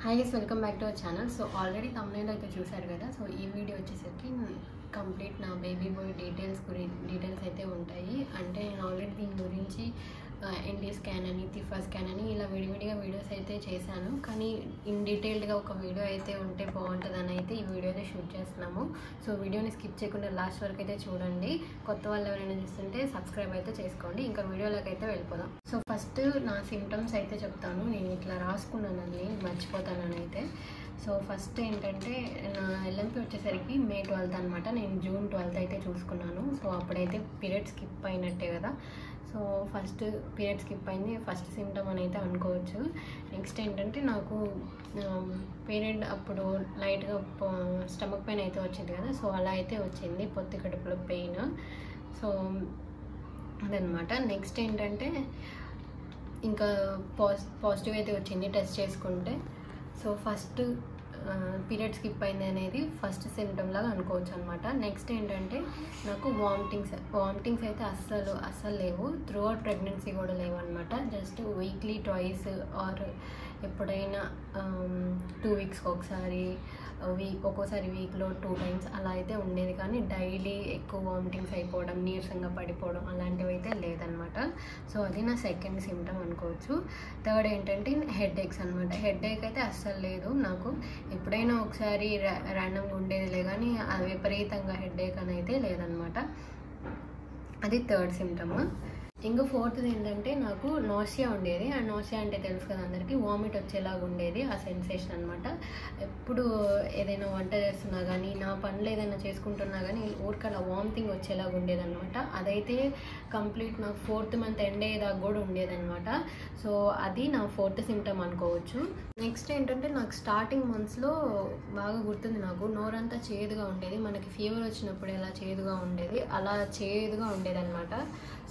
Hi guys, welcome back to our channel. So already thumbnail అయితే చూసారు కదా. So ఈ వీడియో వచ్చేసరికి కంప్లీట్ నా బేబీ బాయ్ డీటెయిల్స్ అయితే ఉంటాయి. అంటే నేను ఆల్రెడీ దీని గురించి ఎన్డీ స్కాన్ అని, తిఫా స్కాన్ అని ఇలా విడివిడిగా వీడియోస్ అయితే చేశాను. కానీ ఇన్ డీటెయిల్డ్గా ఒక వీడియో అయితే ఉంటే బాగుంటుందని అయితే ఈ వీడియో అయితే షూట్ చేస్తున్నాము. సో వీడియోని స్కిప్ చేయకుండా లాస్ట్ వరకు అయితే చూడండి. కొత్త వాళ్ళు ఎవరైనా చూస్తుంటే సబ్స్క్రైబ్ అయితే చేసుకోండి. ఇంకా వీడియోలోకి అయితే వెళ్ళిపోదాం. సో ఫస్ట్ నా సిమ్టమ్స్ అయితే చెప్తాను. నేను ఇట్లా రాసుకున్నానండి, మర్చిపోతానని అయితే. సో ఫస్ట్ ఏంటంటే నా ఎల్ఎంపీ వచ్చేసరికి మే 12th అనమాట. నేను జూన్ 12th అయితే చూసుకున్నాను. సో అప్పుడైతే పీరియడ్ స్కిప్ అయినట్టే కదా. సో ఫస్ట్ పీరియడ్ స్కిప్ అయింది, ఫస్ట్ సిమ్టమ్ అని అయితే అనుకోవచ్చు. నెక్స్ట్ ఏంటంటే నాకు పీరియడ్ అప్పుడు లైట్గా స్టమక్ పెయిన్ అయితే వచ్చింది కదా. సో అలా అయితే వచ్చింది, పొత్తి కడుపులో పెయిన్. సో అదనమాట. నెక్స్ట్ ఏంటంటే ఇంకా పాజిటివ్ అయితే వచ్చింది టెస్ట్ చేసుకుంటే. సో ఫస్ట్ పీరియడ్ స్కిప్ అయింది అనేది ఫస్ట్ సిమ్టమ్ లాగా అనుకోవచ్చు అనమాట. నెక్స్ట్ ఏంటంటే నాకు వామిటింగ్స్ అయితే అస్సలు లేవు. త్రూ అవుట్ ప్రెగ్నెన్సీ కూడా లేవు అనమాట. జస్ట్ వీక్లీ ట్వైస్ ఆర్ ఎప్పుడైనా 2 వీక్స్కి ఒకసారి, ఒక్కోసారి వీక్లో 2 times అలా అయితే ఉండేది. కానీ డైలీ ఎక్కువ వామిటింగ్స్ అయిపోవడం, నీరసంగా పడిపోవడం అలాంటివి అయితే లేదనమాట. సో అది నా సెకండ్ సిమ్టమ్ అనుకోవచ్చు. థర్డ్ ఏంటంటే హెడేక్స్ అనమాట. హెడేక్ అయితే అస్సలు లేదు నాకు. ఎప్పుడైనా ఒకసారి ర్యాండమ్గా ఉండేదిలే, కానీ అది విపరీతంగా హెడేక్ అని అయితే లేదనమాట. అది థర్డ్ సిమ్టమ్. ఇంకా ఫోర్త్ ఏంటంటే నాకు నోసియా ఉండేది. ఆ నోసియా అంటే తెలుసు కదా అందరికీ, వామిట్ వచ్చేలాగా ఉండేది ఆ సెన్సేషన్ అనమాట. ఎప్పుడు ఏదైనా వంట చేస్తున్నా కానీ, నా పనులు ఏదైనా చేసుకుంటున్నా కానీ ఊరికలా వామిటింగ్ వచ్చేలాగా ఉండేదన్నమాట. అదైతే కంప్లీట్ నాకు 4th month ఎండ్ అయ్యేదాకా కూడా ఉండేదన్నమాట. సో అది నా 4th సిమ్టమ్ అనుకోవచ్చు. నెక్స్ట్ ఏంటంటే నాకు స్టార్టింగ్ మంత్స్లో బాగా గుర్తుంది, నాకు నోరంతా చేదుగా ఉండేది. మనకి ఫీవర్ వచ్చినప్పుడు ఎలా చేదుగా ఉండేది అలా చేదుగా ఉండేదన్నమాట.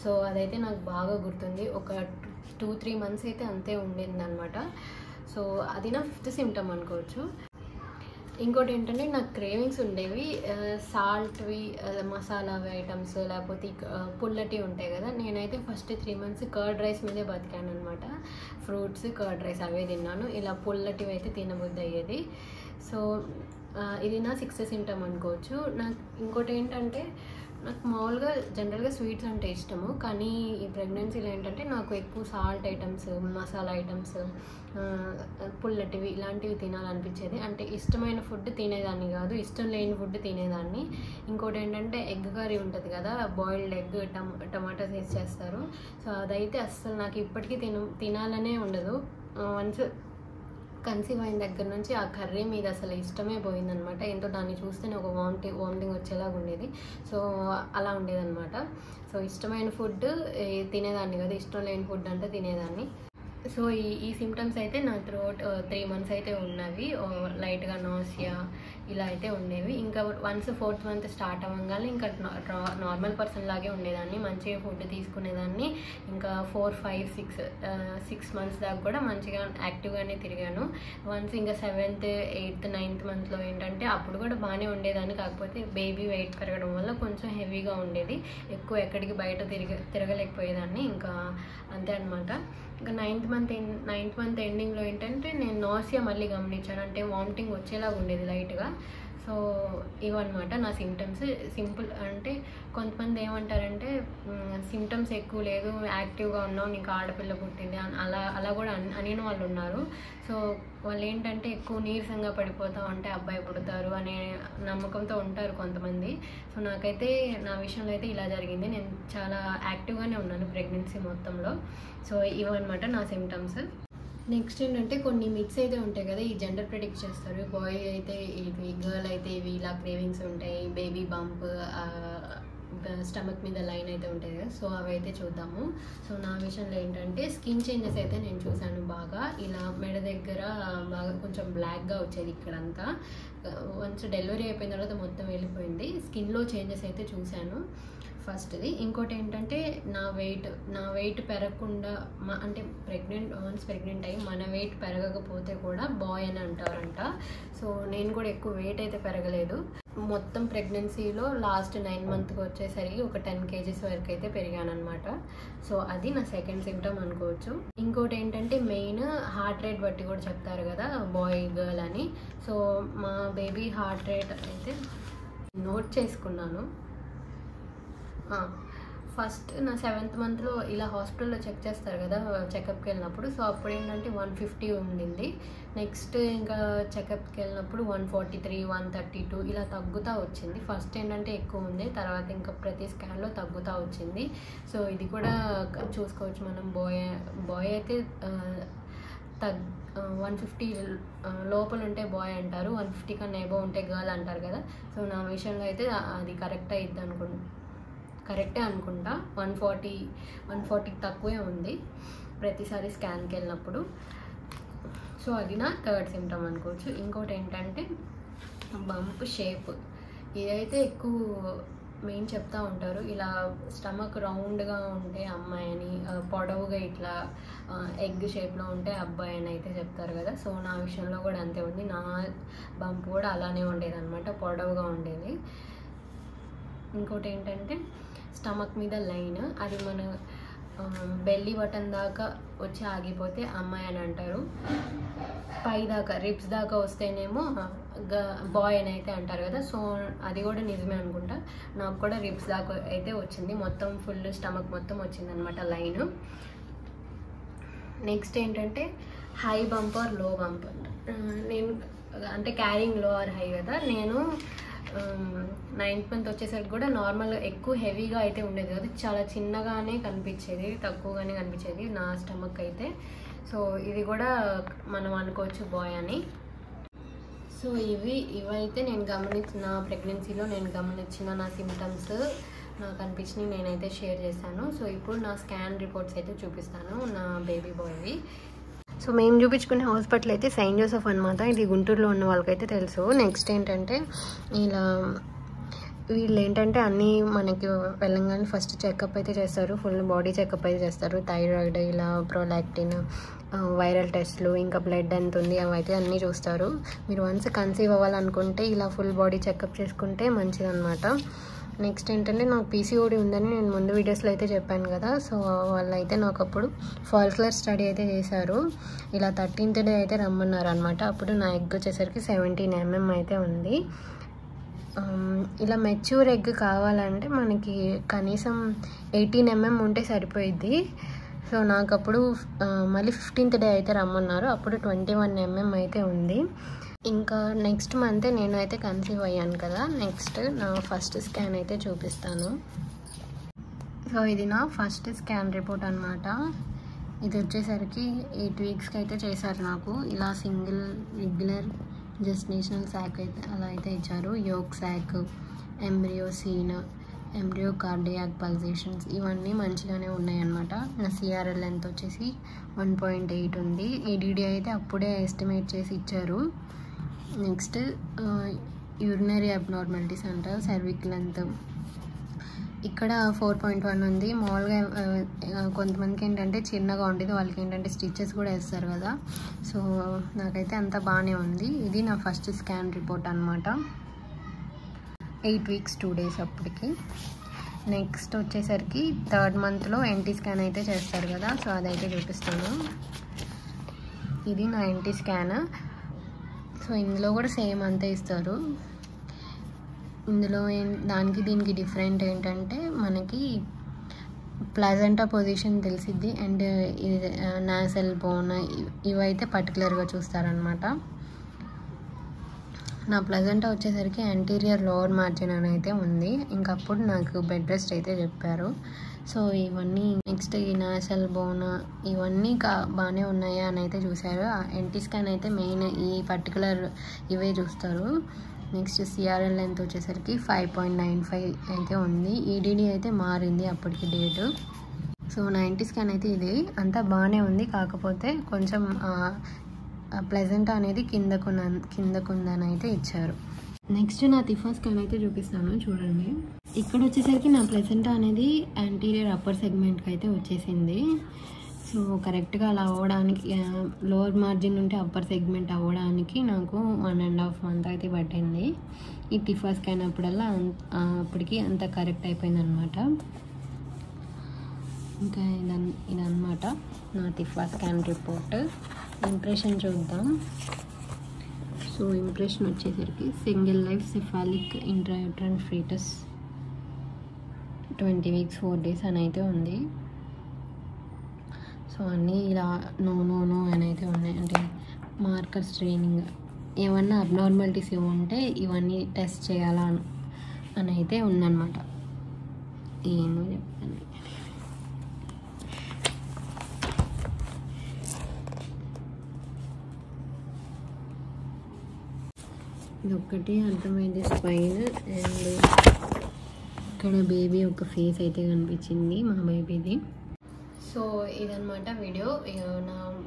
సో అదైతే నాకు బాగా గుర్తుంది. ఒక 2-3 months అయితే అంతే ఉండేది అనమాట. సో అది నా 5th సిమ్టమ్ అనుకోవచ్చు. ఇంకోటి ఏంటంటే నాకు క్రేవింగ్స్ ఉండేవి, సాల్ట్వి, మసాలా ఐటమ్స్, లేకపోతే పుల్లటి ఉంటాయి కదా. నేనైతే ఫస్ట్ 3 months కర్డ్ రైస్ మీదే బతికాను అనమాట. ఫ్రూట్స్, కర్డ్ రైస్ అవే తిన్నాను. ఇలా పుల్లటివి అయితే తినబుద్ధి అయ్యేది. సో ఇది నా 6th సిమ్టమ్ అనుకోవచ్చు. నాకు ఇంకోటి ఏంటంటే నాకు మామూలుగా జనరల్గా స్వీట్స్ అంటే ఇష్టము, కానీ ఈ ప్రెగ్నెన్సీలో ఏంటంటే నాకు ఎక్కువ సాల్ట్ ఐటమ్స్, మసాలా ఐటమ్స్, పుల్లటివి ఇలాంటివి తినాలనిపించేది. అంటే ఇష్టమైన ఫుడ్ తినేదాన్ని కాదు, ఇష్టం లేని ఫుడ్ తినేదాన్ని. ఇంకోటి ఏంటంటే ఎగ్ కర్రీ ఉంటుంది కదా, బాయిల్డ్ ఎగ్ టమాటాస్ వేసి చేస్తారు. సో అదైతే అస్సలు నాకు ఇప్పటికీ తినాలనే ఉండదు. వన్స్ కన్సీవ్ అయిన దగ్గర నుంచి ఆ కర్రీ మీద అసలు ఇష్టమే పోయిందనమాట. ఏంటో దాన్ని చూస్తేనే ఒక వామిటింగ్ వచ్చేలాగా ఉండేది. సో అలా ఉండేదన్నమాట. సో ఇష్టమైన ఫుడ్ తినేదాన్ని కదా, ఇష్టం లేని ఫుడ్ అంటే తినేదాన్ని. సో ఈ సిమ్టమ్స్ అయితే నా త్రూఅవుట్ 3 months అయితే ఉన్నవి. లైట్గా నోసియా ఇలా అయితే ఉండేవి. ఇంకా వన్స్ 4th month స్టార్ట్ అవ్వగానే ఇంకా నార్మల్ పర్సన్ లాగే ఉండేదాన్ని, మంచిగా ఫుడ్ తీసుకునేదాన్ని. ఇంకా 4, 5, 6 months దాకా కూడా మంచిగా యాక్టివ్గానే తిరిగాను. వన్స్ ఇంకా 7th, 8th, 9th monthలో ఏంటంటే అప్పుడు కూడా బాగానే ఉండేదాన్ని. కాకపోతే బేబీ వెయిట్ పెరగడం వల్ల కొంచెం హెవీగా ఉండేది, ఎక్కువ ఎక్కడికి బయట తిరగలేకపోయేదాన్ని. ఇంకా అంతే అనమాట. ఇంకా 9th month ఎండింగ్లో ఏంటంటే నేను నోసియా మళ్ళీ గమనించాను, అంటే వామిటింగ్ వచ్చేలాగా ఉండేది లైట్గా. సో ఇవన్నమాట నా సిమ్టమ్స్. సింపుల్ అంటే కొంతమంది ఏమంటారంటే సిమ్టమ్స్ ఎక్కువ లేదు, యాక్టివ్గా ఉన్నావు, నీకు ఆడపిల్ల పుట్టింది అలా కూడా అనిన వాళ్ళు ఉన్నారు. సో వాళ్ళు ఏంటంటే ఎక్కువ నీరసంగా పడిపోతా ఉంటే అబ్బాయి పుడతారు అనే నమ్మకంతో ఉంటారు కొంతమంది. సో నాకైతే నా విషయంలో అయితే ఇలా జరిగింది. నేను చాలా యాక్టివ్గానే ఉన్నాను ప్రెగ్నెన్సీ మొత్తంలో. సో ఇవన్నమాట నా సిమ్టమ్స్. నెక్స్ట్ ఏంటంటే కొన్ని మిత్స్ అయితే ఉంటాయి కదా, ఈ జెండర్ ప్రెడిక్ట్ చేస్తారు. బాయ్ అయితే ఇవి, గర్ల్ అయితే ఇవి, ఇలా క్రేవింగ్స్ ఉంటాయి, బేబీ బంప్, స్టమక్ మీద లైన్ అయితే ఉంటుంది కదా. సో అవి అయితే చూద్దాము. సో నా విషయంలో ఏంటంటే స్కిన్ చేంజెస్ అయితే నేను చూశాను బాగా. ఇలా మెడ దగ్గర బాగా కొంచెం బ్లాక్గా వచ్చేది ఇక్కడంతా. వన్స్ డెలివరీ అయిపోయిన తర్వాత మొత్తం వెళ్ళిపోయింది. స్కిన్లో చేంజెస్ అయితే చూశాను ఫస్ట్ది. ఇంకోటి ఏంటంటే నా వెయిట్ పెరగకుండా, అంటే వన్స్ ప్రెగ్నెంట్ అయ్యి మన వెయిట్ పెరగకపోతే కూడా బాయ్ అని అంటారంట. సో నేను కూడా ఎక్కువ వెయిట్ అయితే పెరగలేదు. మొత్తం ప్రెగ్నెన్సీలో లాస్ట్ 9 మంత్కి వచ్చేసరికి ఒక 10 kgs వరకు అయితే పెరిగాను అనమాట. సో అది నా సెకండ్ సిమ్టమ్ అనుకోవచ్చు. ఇంకోటి ఏంటంటే మెయిన్ హార్ట్ రేట్ బట్టి కూడా చెప్తారు కదా బాయ్ గర్ల్ అని. సో మా బేబీ హార్ట్ రేట్ అయితే నోట్ చేసుకున్నాను. ఫస్ట్ నా 7th మంత్లో ఇలా హాస్పిటల్లో చెక్ చేస్తారు కదా చెకప్కి వెళ్ళినప్పుడు. సో అప్పుడు ఏంటంటే 150 ఉండింది. నెక్స్ట్ ఇంకా చెకప్కి వెళ్ళినప్పుడు 143, 132 ఇలా తగ్గుతూ వచ్చింది. ఫస్ట్ ఏంటంటే ఎక్కువ ఉంది, తర్వాత ఇంకా ప్రతి స్కాన్లో తగ్గుతూ వచ్చింది. సో ఇది కూడా చూసుకోవచ్చు మనం. బాయ్ అయితే 150 లోపల ఉంటే బాయ్ అంటారు, 150 కన్నా ఎబో ఉంటే గర్ల్ అంటారు కదా. సో నా విషయంలో అయితే అది కరెక్టే అనుకుంటా. 140 తక్కువే ఉంది ప్రతిసారి స్కాన్కి వెళ్ళినప్పుడు. సో అది నా థర్డ్ సిమ్టమ్ అనుకోవచ్చు. ఇంకోటి ఏంటంటే బంప్ షేప్. ఇదైతే ఎక్కువ మెయిన్ చెప్తూ ఉంటారు, ఇలా స్టమక్ రౌండ్గా ఉంటే అమ్మాయి అని, పొడవుగా ఇట్లా ఎగ్ షేప్లో ఉంటే అబ్బాయి అని అయితే చెప్తారు కదా. సో నా విషయంలో కూడా అంతే ఉంది. నా బంప్ కూడా అలానే ఉండేది అనమాట, పొడవుగా ఉండేది. ఇంకోటి ఏంటంటే స్టమక్ మీద లైన్, అది మన బెల్లీ బటన్ దాకా వచ్చి ఆగిపోతే అమ్మాయి అని అంటారు. పై దాకా రిప్స్ దాకా వస్తేనేమో బాయ్ అని అయితే అంటారు కదా. సో అది కూడా నిజమే అనుకుంటా. నాకు కూడా రిప్స్ దాకా అయితే వచ్చింది, మొత్తం ఫుల్ స్టమక్ మొత్తం వచ్చింది అనమాట లైన్. నెక్స్ట్ ఏంటంటే హై బంప్ ఆర్ లో బంప్. నేను అంటే క్యారింగ్ లో ఆర్ హై కదా. నేను 9th మంత్ వచ్చేసరికి కూడా నార్మల్ ఎక్కువ హెవీగా అయితే ఉండేది కాదు, చాలా చిన్నగానే కనిపించేది, తక్కువగానే కనిపించేది నా స్టమక్ అయితే. సో ఇది కూడా మనం అనుకోవచ్చు బాయ్ అని. సో ఇవైతే నేను నా ప్రెగ్నెన్సీలో నేను గమనించిన నా సిమ్టమ్స్ నాకు అనిపించినవి నేనైతే షేర్ చేశాను. సో ఇప్పుడు నా స్కాన్ రిపోర్ట్స్ అయితే చూపిస్తాను నా బేబీ బాయ్వి. సో మేము చూపించుకునే హాస్పిటల్ అయితే సెయింట్ జోసెఫ్ అనమాట. ఇది గుంటూరులో ఉన్న వాళ్ళకైతే తెలుసు. నెక్స్ట్ ఏంటంటే ఇలా వీళ్ళు ఏంటంటే అన్నీ మనకి వెళ్ళంగానే ఫస్ట్ చెకప్ అయితే చేస్తారు, ఫుల్ బాడీ చెకప్ అయితే చేస్తారు. థైరాయిడ్, ఇలా ప్రోలాక్టిన్, వైరల్ టెస్ట్లు, ఇంకా బ్లడ్ ఎంత ఉంది అవి అయితే అన్నీ చూస్తారు. మీరు వన్స్ కన్సీవ్ అవ్వాలనుకుంటే ఇలా ఫుల్ బాడీ చెకప్ చేసుకుంటే మంచిదన్నమాట. నెక్స్ట్ ఏంటంటే నాకు పీసీఓడి ఉందని నేను ముందు వీడియోస్లో అయితే చెప్పాను కదా. సో వాళ్ళైతే నాకు అప్పుడు ఫాల్క్లర్ స్టడీ అయితే చేశారు. ఇలా 13th డే అయితే రమ్మన్నారు అనమాట. అప్పుడు నా ఎగ్ వచ్చేసరికి 17 mm అయితే ఉంది. ఇలా మెచ్యూర్ ఎగ్ కావాలంటే మనకి కనీసం 18 mm ఉంటే సరిపోయిద్ది. సో నాకు అప్పుడు మళ్ళీ 15th డే అయితే రమ్మన్నారు. అప్పుడు 21 mm అయితే ఉంది. ఇంకా నెక్స్ట్ మంతే నేనైతే కన్సీవ్ అయ్యాను కదా. నెక్స్ట్ నా ఫస్ట్ స్కాన్ అయితే చూపిస్తాను. సో ఇది నా ఫస్ట్ స్కాన్ రిపోర్ట్ అనమాట. ఇది వచ్చేసరికి 8 weeksకి అయితే చేశారు నాకు. ఇలా సింగిల్ రెగ్యులర్ జెస్టేషనల్ శాక్ అయితే అలా అయితే ఇచ్చారు. Yolk sac, embryo seen, embryo cardiac pulsations ఇవన్నీ మంచిగానే ఉన్నాయన్నమాట. నా సిఆర్ఎల్ లెంత్ వచ్చేసి 1.8 ఉంది. ఈడీడీ అయితే అప్పుడే ఎస్టిమేట్ చేసి ఇచ్చారు. నెక్స్ట్ యూరినరీ అబ్నార్మాలిటీస్ అంట. సర్విక్ లెంత్ ఇక్కడ 4.1 ఉంది. మామూలుగా కొంతమందికి ఏంటంటే చిన్నగా ఉండేది, వాళ్ళకి ఏంటంటే స్టిచెస్ కూడా వేస్తారు కదా. సో నాకైతే అంతా బాగానే ఉంది. ఇది నా ఫస్ట్ స్కాన్ రిపోర్ట్ అనమాట. 8 weeks 2 days అప్పటికి. నెక్స్ట్ వచ్చేసరికి 3rd monthలో ఎన్టీ స్కాన్ అయితే చేస్తారు కదా. సో అదైతే చూపిస్తాను. ఇది నా ఎన్టీ స్కాన్. సో ఇందులో కూడా సేమ్ అంతే ఇస్తారు. ఇందులో దానికి దీనికి డిఫరెంట్ ఏంటంటే మనకి ప్లాజెంటా పొజిషన్ తెలిసిద్ది, అండ్ ఇది నాసల్ బోన్ ఇవైతే పర్టికులర్గా చూస్తారనమాట. నా ప్లజెంటా వచ్చేసరికి యాంటీరియర్ లోవర్ మార్జిన్ అని అయితే ఉంది. ఇంకప్పుడు నాకు బెడ్ రెస్ట్ అయితే చెప్పారు. సో ఇవన్నీ నెక్స్ట్ ఈ నాసల్ బోన్ ఇవన్నీ బాగానే ఉన్నాయా అని అయితే చూశారు. ఎన్టీ స్కాన్ అయితే మెయిన్ ఈ పర్టికులర్ ఇవే చూస్తారు. నెక్స్ట్ సిఆర్ఎల్ లెంత్ వచ్చేసరికి 5.95 అయితే ఉంది. ఈడీడీ అయితే మారింది అప్పటికి డేటు. సో 90 స్కాన్ అయితే ఇది అంతా బాగానే ఉంది, కాకపోతే కొంచెం ప్లెజెంటా అనేది కిందకుందని అయితే ఇచ్చారు. నెక్స్ట్ నా తిఫా స్కాన్ అయితే చూపిస్తాను చూడండి. ఇక్కడ వచ్చేసరికి నా ప్లెజెంటా అనేది యాంటీరియర్ అప్పర్ సెగ్మెంట్కి అయితే వచ్చేసింది. సో సో కరెక్ట్గా అలా అవ్వడానికి లోవర్ మార్జిన్ నుండి అప్పర్ సెగ్మెంట్ అవ్వడానికి నాకు 1.5 month అయితే పట్టింది. ఈ టిఫా స్కాన్ అప్పుడల్లా అప్పటికి అంత కరెక్ట్ అయిపోయింది అనమాట. ఇంకా ఇదన్నమాట నా టిఫా స్కాన్ రిపోర్ట్. ఇంప్రెషన్ చూద్దాం. సో ఇంప్రెషన్ వచ్చేసరికి single life cephalic intrauterine foetus 20 weeks 4 days అని అయితే ఉంది. సో అన్నీ ఇలా నో అని అయితే ఉన్నాయి. అంటే మార్కర్స్ ట్రైనింగ్ ఏమన్నా అబ్నార్మాలిటీస్ ఉంటే ఇవన్నీ టెస్ట్ చేయాలా అని అయితే ఉందన్నమాట. ఏమో చెప్తాను. ఇదొక్కటి అర్థమైంది స్పైన్. అండ్ ఇక్కడ బేబీ ఒక ఫేస్ అయితే కనిపించింది, మా బేబీది. సో ఇదన్నమాట వీడియో.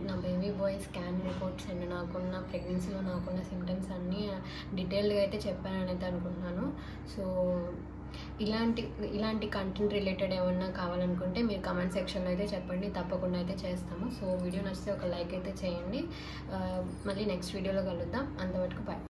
నా baby bye scan reports and నాకున్న ప్రెగ్నెన్సీలో నాకున్న సిమ్టమ్స్ అన్నీ డీటెయిల్గా అయితే చెప్పానని అయితే అనుకుంటున్నాను. సో ఇలాంటి కంటెంట్ రిలేటెడ్ ఏమన్నా కావాలనుకుంటే మీరు కమెంట్ సెక్షన్లో అయితే చెప్పండి, తప్పకుండా అయితే చేస్తాము. సో వీడియో నచ్చితే ఒక లైక్ అయితే చేయండి. మళ్ళీ నెక్స్ట్ వీడియోలో కలుద్దాం. అంతవరకు